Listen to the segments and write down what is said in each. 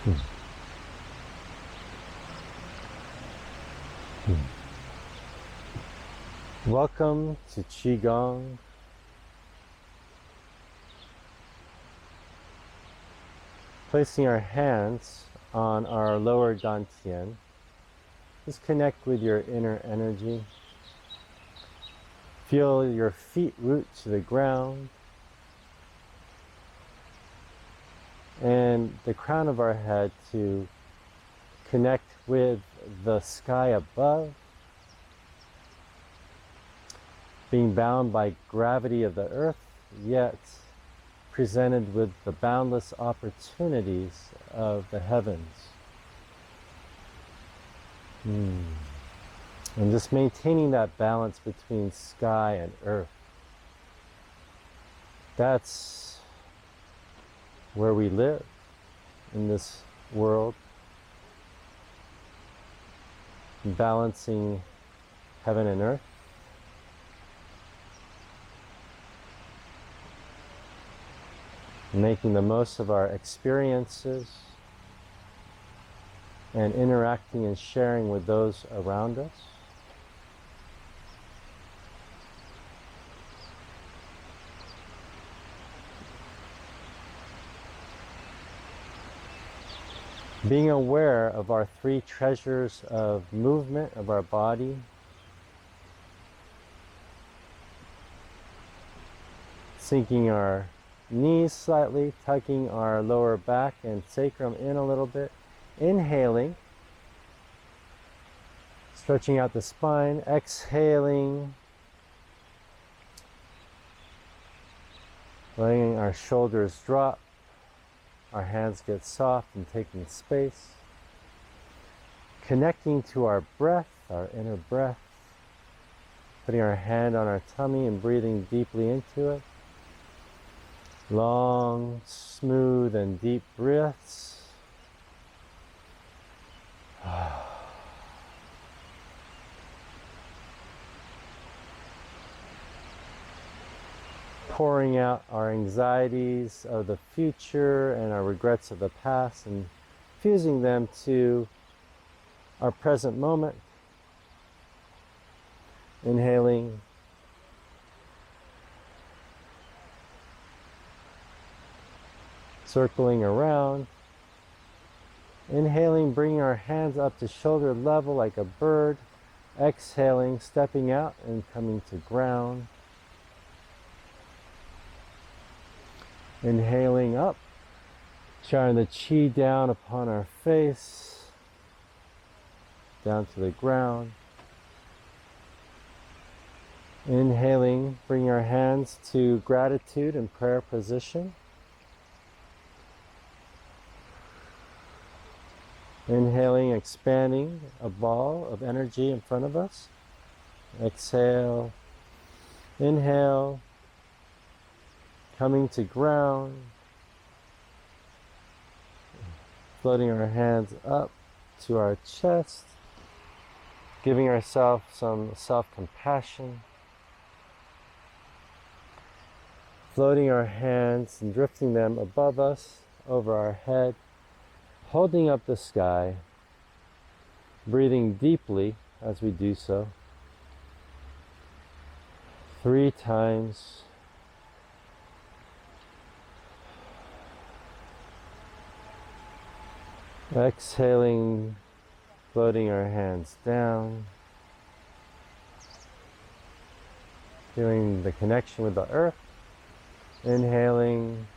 Hmm. Welcome to QiGong. Placing our hands on our lower dantian, just connect with your inner energy. Feel your feet root to the ground and the crown of our head to connect with the sky above, being bound by gravity of the earth, yet presented with the boundless opportunities of the heavens. And just maintaining that balance between sky and earth. That's where we live in this world. Balancing heaven and earth. Making the most of our experiences and interacting and sharing with those around us. Being aware of our three treasures of movement of our body, sinking our knees slightly, tucking our lower back and sacrum in a little bit, inhaling, stretching out the spine, exhaling, letting our shoulders drop, our hands get soft and taking space, connecting to our breath, our inner breath, putting our hand on our tummy and breathing deeply into it. Long, smooth, and deep breaths. Pouring out our anxieties of the future and our regrets of the past and fusing them to our present moment. Inhaling. Circling around, inhaling, bringing our hands up to shoulder level like a bird, exhaling, stepping out and coming to ground, inhaling up, shining the chi down upon our face, down to the ground, inhaling, bringing our hands to gratitude and prayer position. Inhaling, expanding a ball of energy in front of us. Exhale. Inhale. Coming to ground. Floating our hands up to our chest. Giving ourselves some self-compassion. Floating our hands and drifting them above us, over our head. Holding up the sky, breathing deeply as we do so. 3 times. Exhaling, floating our hands down. Feeling the connection with the earth. Inhaling,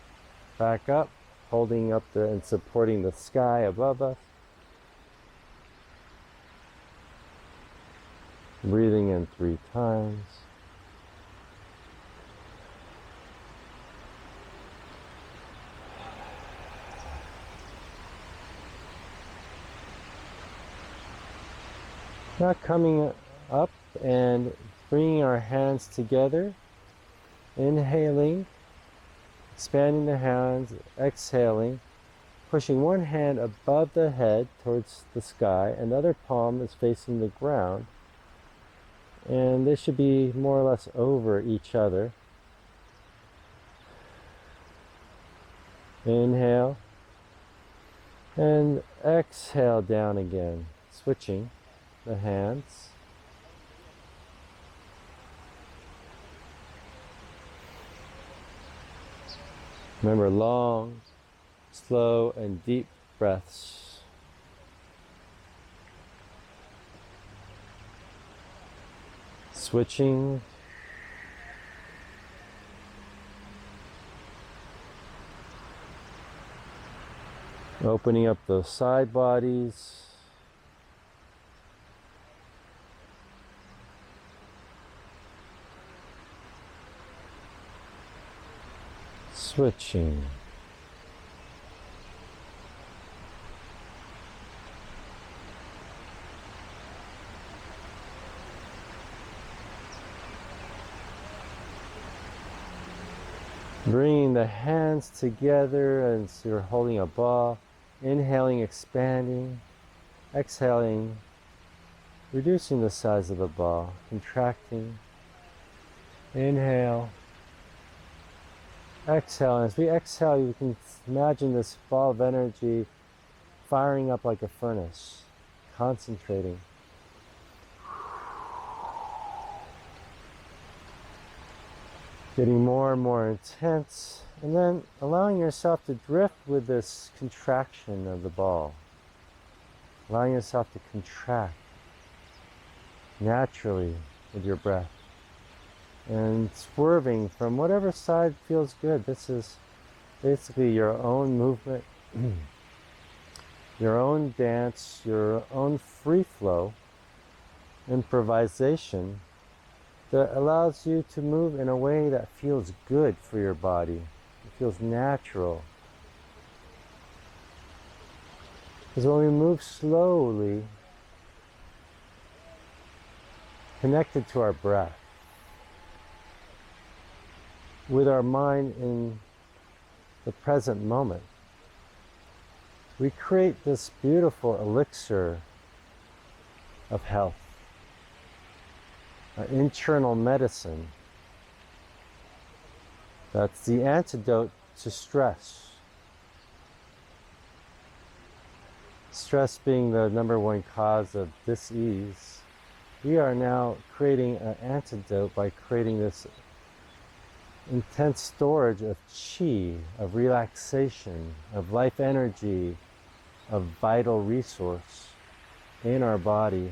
back up. Holding up and supporting the sky above us. Breathing in 3 times. Now coming up and bringing our hands together. Inhaling. Expanding the hands, exhaling, pushing one hand above the head towards the sky, another palm is facing the ground, and they should be more or less over each other. Inhale, And exhale down again, switching the hands. Remember, long, slow, and deep breaths. Switching. Opening up those side bodies. Switching. Bringing the hands together as you're holding a ball. Inhaling, expanding. Exhaling, reducing the size of the ball. Contracting. Inhale. Exhale. As we exhale, you can imagine this ball of energy firing up like a furnace. Concentrating. Getting more and more intense, and then allowing yourself to drift with this contraction of the ball. Allowing yourself to contract naturally with your breath. And swerving from whatever side feels good. This is basically your own movement, your own dance, your own free flow, improvisation that allows you to move in a way that feels good for your body. It feels natural. Because when we move slowly, connected to our breath, with our mind in the present moment, we create this beautiful elixir of health. Our internal medicine. That's the antidote to stress. Stress being the number one cause of dis-ease. We are now creating an antidote by creating this intense storage of qi, of relaxation, of life energy, of vital resource in our body.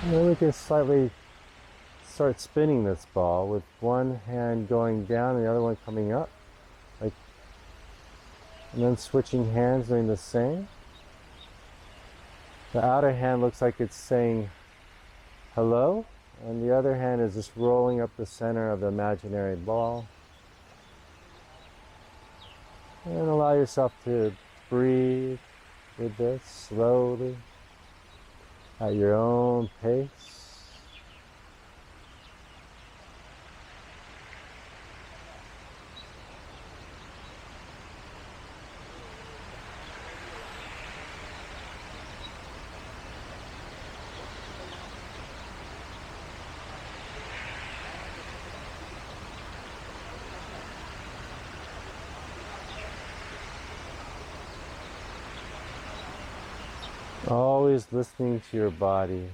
And then we can slightly start spinning this ball with one hand going down and the other one coming up. And then switching hands, doing the same. The outer hand looks like it's saying hello, and the other hand is just rolling up the center of the imaginary ball. And allow yourself to breathe with this slowly, at your own pace. Always listening to your body,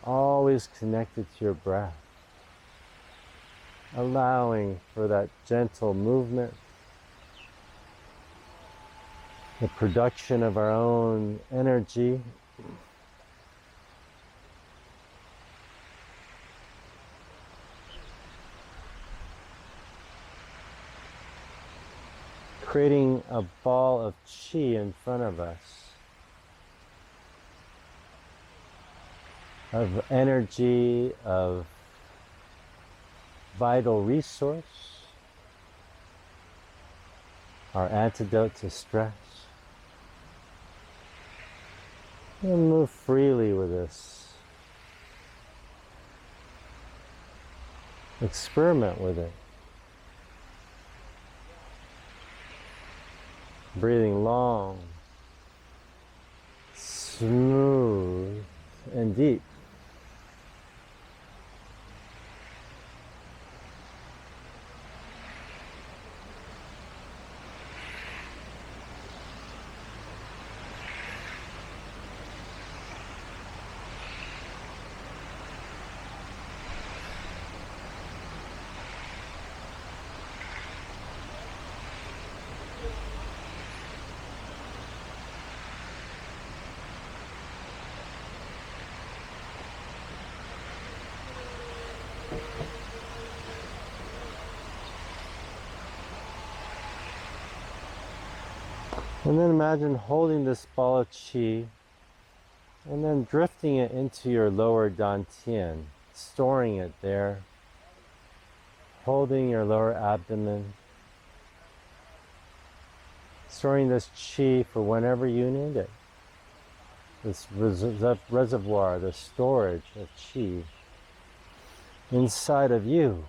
always connected to your breath, allowing for that gentle movement, the production of our own energy. Creating a ball of qi in front of us, of energy, of vital resource, our antidote to stress. And move freely with this. Experiment with it. Breathing long, smooth, and deep. And then imagine holding this ball of qi and then drifting it into your lower dantian, storing it there, holding your lower abdomen, storing this qi for whenever you need it. This reservoir, the storage of qi inside of you.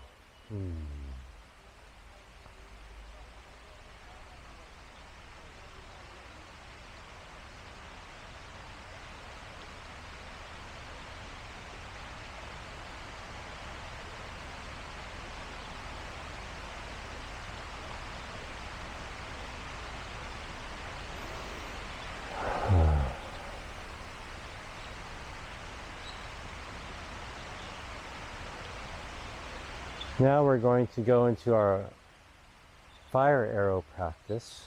Now we're going to go into our fire arrow practice.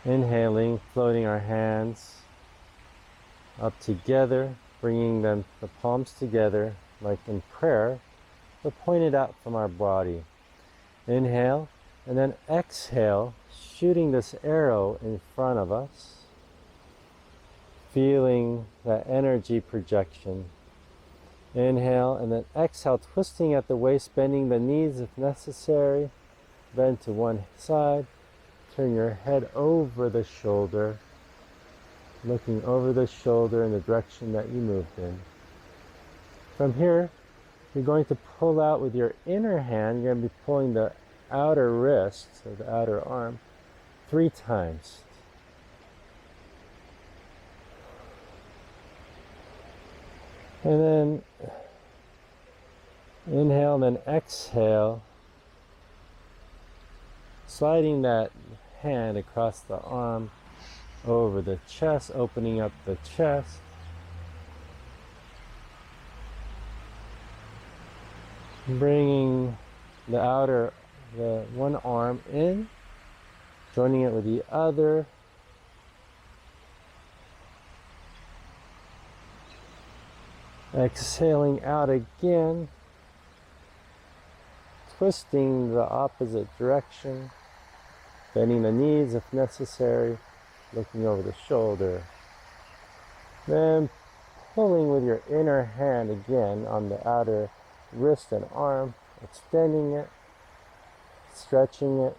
Inhaling, floating our hands up together, bringing them, the palms together like in prayer, but pointed out from our body. Inhale, and then exhale, shooting this arrow in front of us, feeling that energy projection. Inhale, and then exhale, twisting at the waist, bending the knees if necessary. Bend to one side. Turn your head over the shoulder, looking over the shoulder in the direction that you moved in. From here, you're going to pull out with your inner hand. You're going to be pulling the outer wrist, or the outer arm, 3 times. And then inhale and then exhale, sliding that hand across the arm over the chest, opening up the chest. Bringing the one arm in, joining it with the other. Exhaling out again, twisting the opposite direction, bending the knees if necessary, looking over the shoulder. Then pulling with your inner hand again on the outer wrist and arm, extending it, stretching it.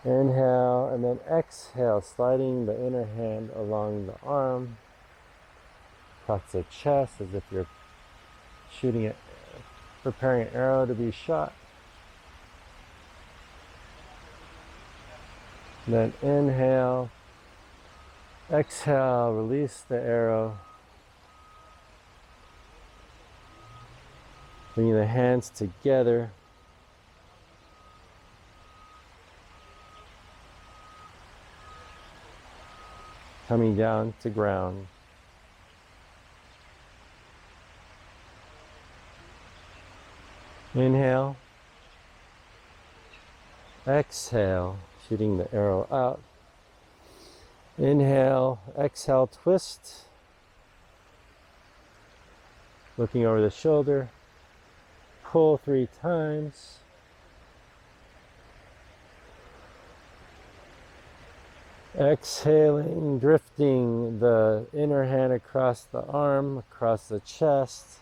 Inhale and then exhale, sliding the inner hand along the arm, across the chest as if you're shooting it, preparing an arrow to be shot. Then inhale, exhale, release the arrow. Bringing the hands together. Coming down to ground. Inhale, exhale, shooting the arrow out. Inhale, exhale, twist. Looking over the shoulder. Pull 3 times. Exhaling, drifting the inner hand across the arm, across the chest.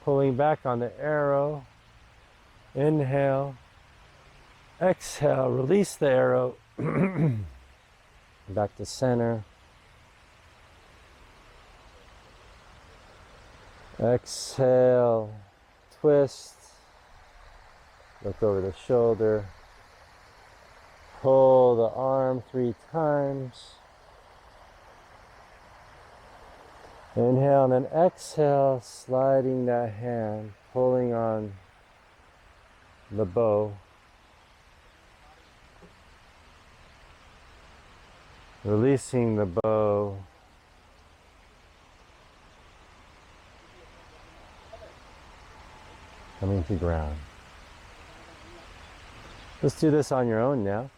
Pulling back on the arrow. Inhale. Exhale, release the arrow. Back to center. Exhale, twist, look over the shoulder, pull the arm 3 times. Inhale and then exhale, sliding that hand, pulling on the bow. Releasing the bow. Coming to ground. Let's do this on your own now.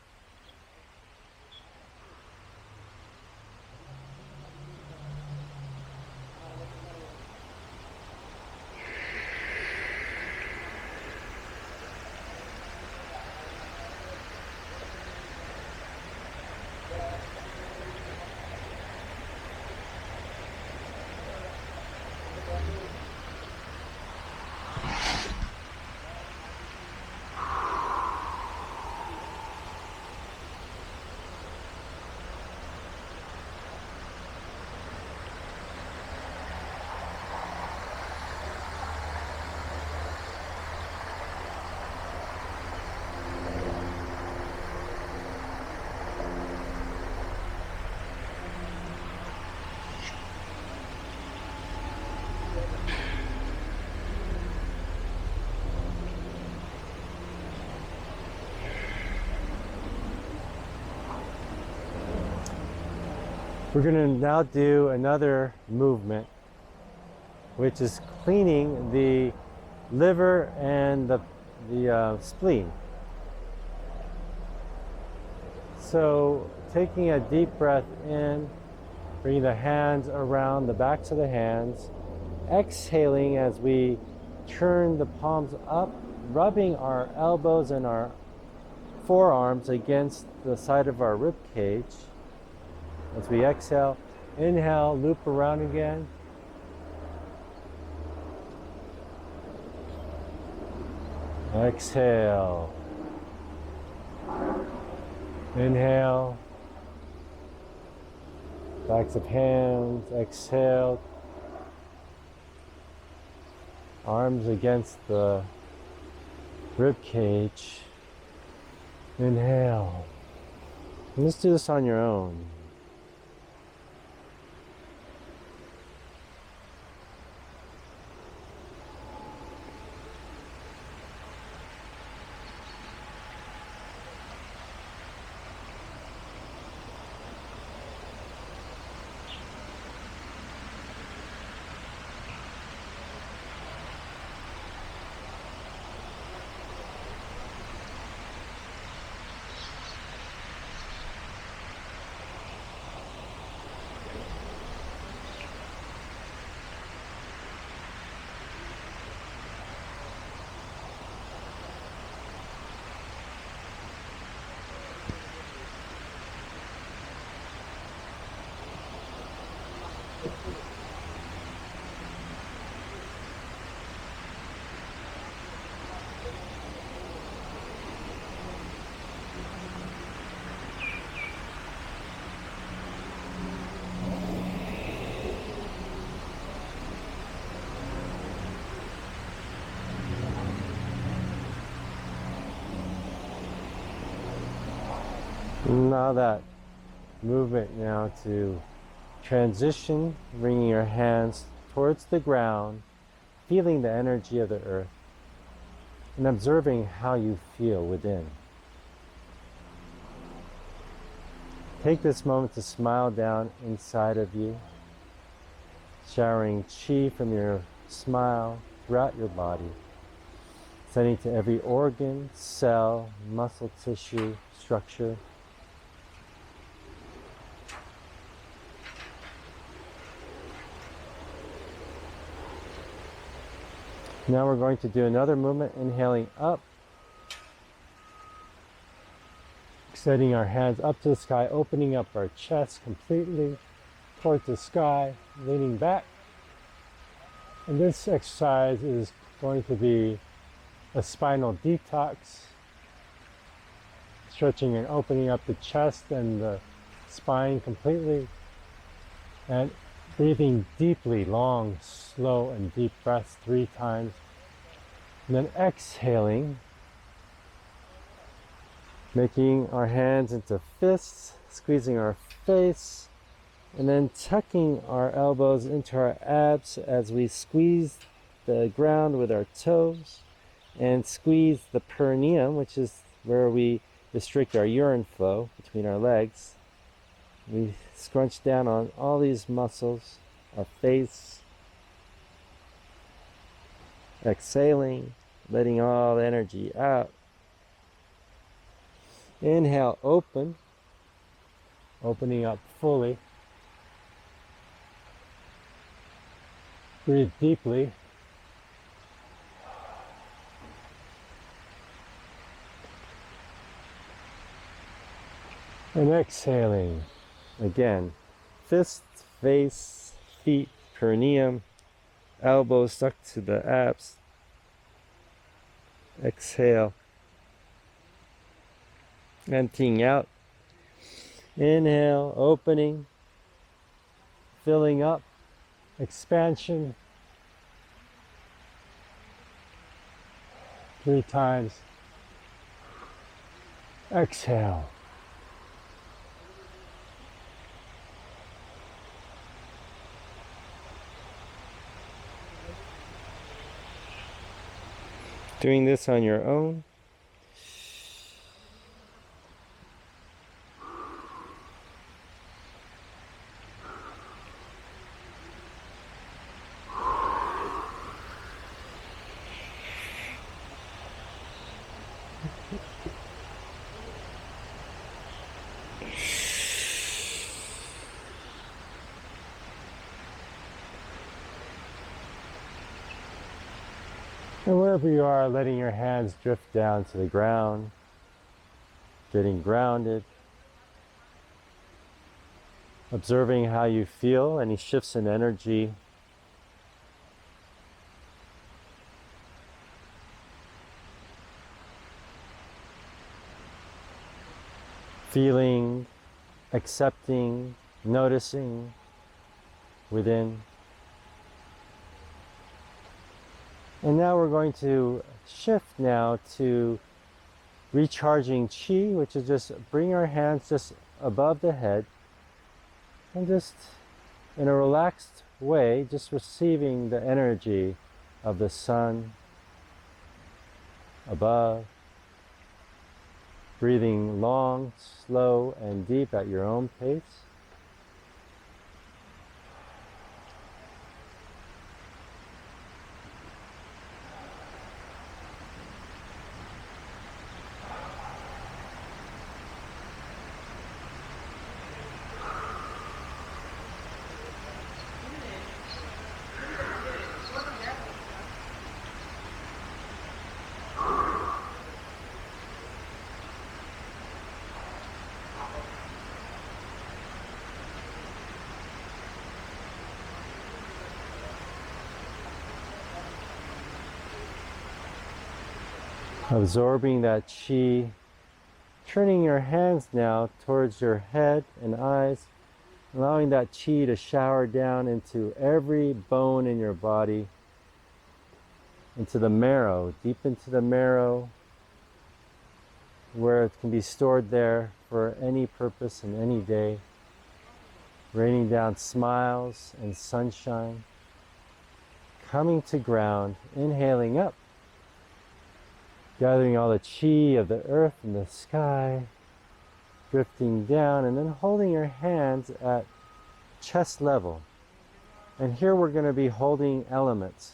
We're going to now do another movement, which is cleaning the liver and the spleen. So taking a deep breath in, bringing the hands around the backs of the hands, exhaling as we turn the palms up, rubbing our elbows and our forearms against the side of our rib cage. As we exhale, inhale, loop around again. Exhale. Inhale. Backs of hands, exhale. Arms against the rib cage. Inhale. And let's do this on your own. Now that movement now to transition, bringing your hands towards the ground, feeling the energy of the earth, and observing how you feel within. Take this moment to smile down inside of you, showering chi from your smile throughout your body, sending to every organ, cell, muscle tissue, structure. Now we're going to do another movement, inhaling up, extending our hands up to the sky, opening up our chest completely towards the sky, leaning back. And this exercise is going to be a spinal detox, stretching and opening up the chest and the spine completely, and Breathing deeply, long, slow, and deep breaths 3 times. And then exhaling, making our hands into fists, squeezing our face, and then tucking our elbows into our abs as we squeeze the ground with our toes and squeeze the perineum, which is where we restrict our urine flow between our legs. We scrunch down on all these muscles, our face, exhaling, letting all the energy out. Inhale, open, opening up fully. Breathe deeply. And exhaling. Again, fists, face, feet, perineum, elbows stuck to the abs. Exhale. Emptying out. Inhale, opening, filling up, expansion. 3 times. Exhale. Doing this on your own. And wherever you are, letting your hands drift down to the ground, getting grounded, observing how you feel, any shifts in energy. Feeling, accepting, noticing within. And now we're going to shift now to recharging chi, which is just bring our hands just above the head and just in a relaxed way, just receiving the energy of the sun above. Breathing long, slow, and deep at your own pace. Absorbing that chi, turning your hands now towards your head and eyes, allowing that chi to shower down into every bone in your body, into the marrow, deep into the marrow, where it can be stored there for any purpose in any day, raining down smiles and sunshine, coming to ground, inhaling up, gathering all the chi of the earth and the sky, drifting down, and then holding your hands at chest level. And here we're going to be holding elements.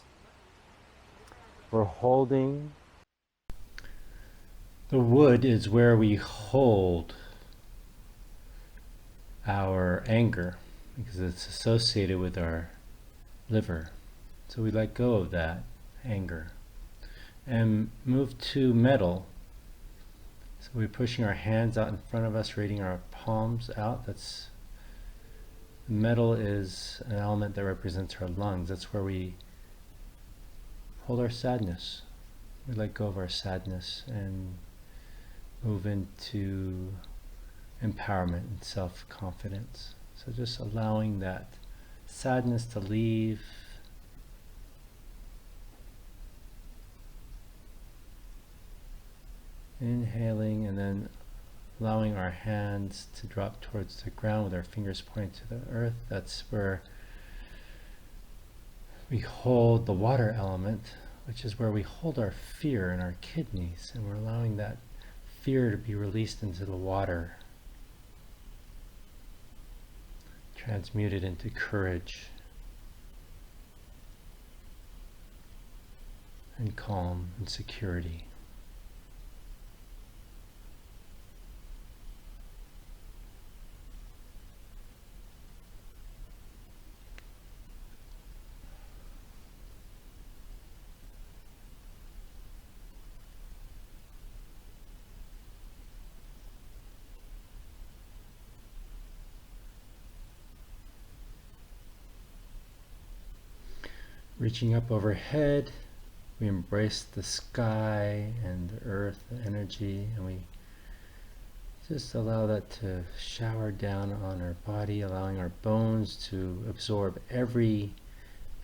We're holding. The wood is where we hold our anger because it's associated with our liver. So we let go of that anger and move to metal. So we're pushing our hands out in front of us, raising our palms out. Metal is an element that represents our lungs. That's where we hold our sadness. We let go of our sadness and move into empowerment and self-confidence. So just allowing that sadness to leave. Inhaling and then allowing our hands to drop towards the ground with our fingers pointing to the earth. That's where we hold the water element, which is where we hold our fear in our kidneys, and we're allowing that fear to be released into the water, transmuted into courage and calm and security. Reaching up overhead, we embrace the sky and the earth, the energy, and we just allow that to shower down on our body, allowing our bones to absorb every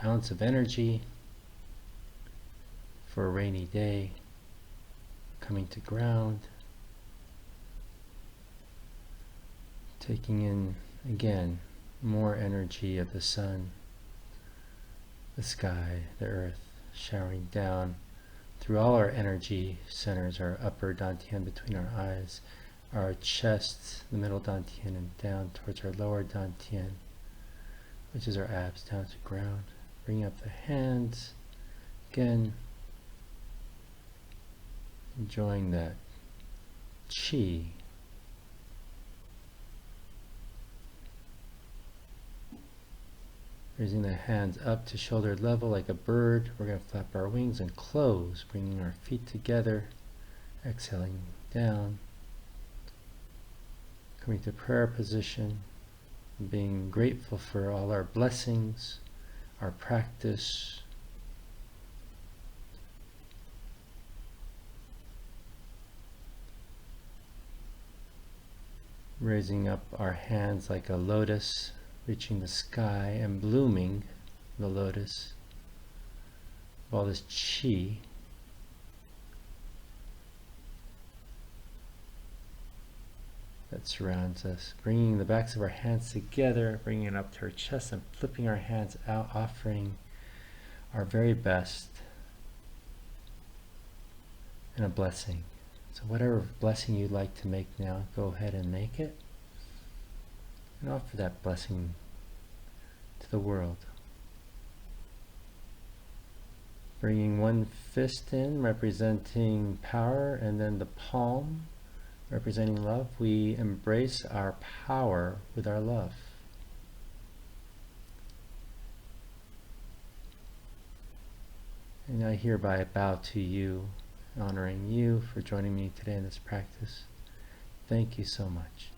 ounce of energy for a rainy day, coming to ground, taking in again more energy of the sun, the sky, the earth, showering down through all our energy centers, our upper dantian between our eyes, our chest, the middle dantian, and down towards our lower dantian, which is our abs, down to ground. Bring up the hands, again, enjoying that chi. Raising the hands up to shoulder level like a bird. We're going to flap our wings and close, bringing our feet together, exhaling down, coming to prayer position, being grateful for all our blessings, our practice, raising up our hands like a lotus, reaching the sky and blooming the lotus of all this chi that surrounds us. Bringing the backs of our hands together, bringing it up to our chest and flipping our hands out, offering our very best and a blessing. So whatever blessing you'd like to make now, go ahead and make it. And offer that blessing to the world. Bringing one fist in, representing power, and then the palm, representing love. We embrace our power with our love. And I hereby bow to you, honoring you for joining me today in this practice. Thank you so much.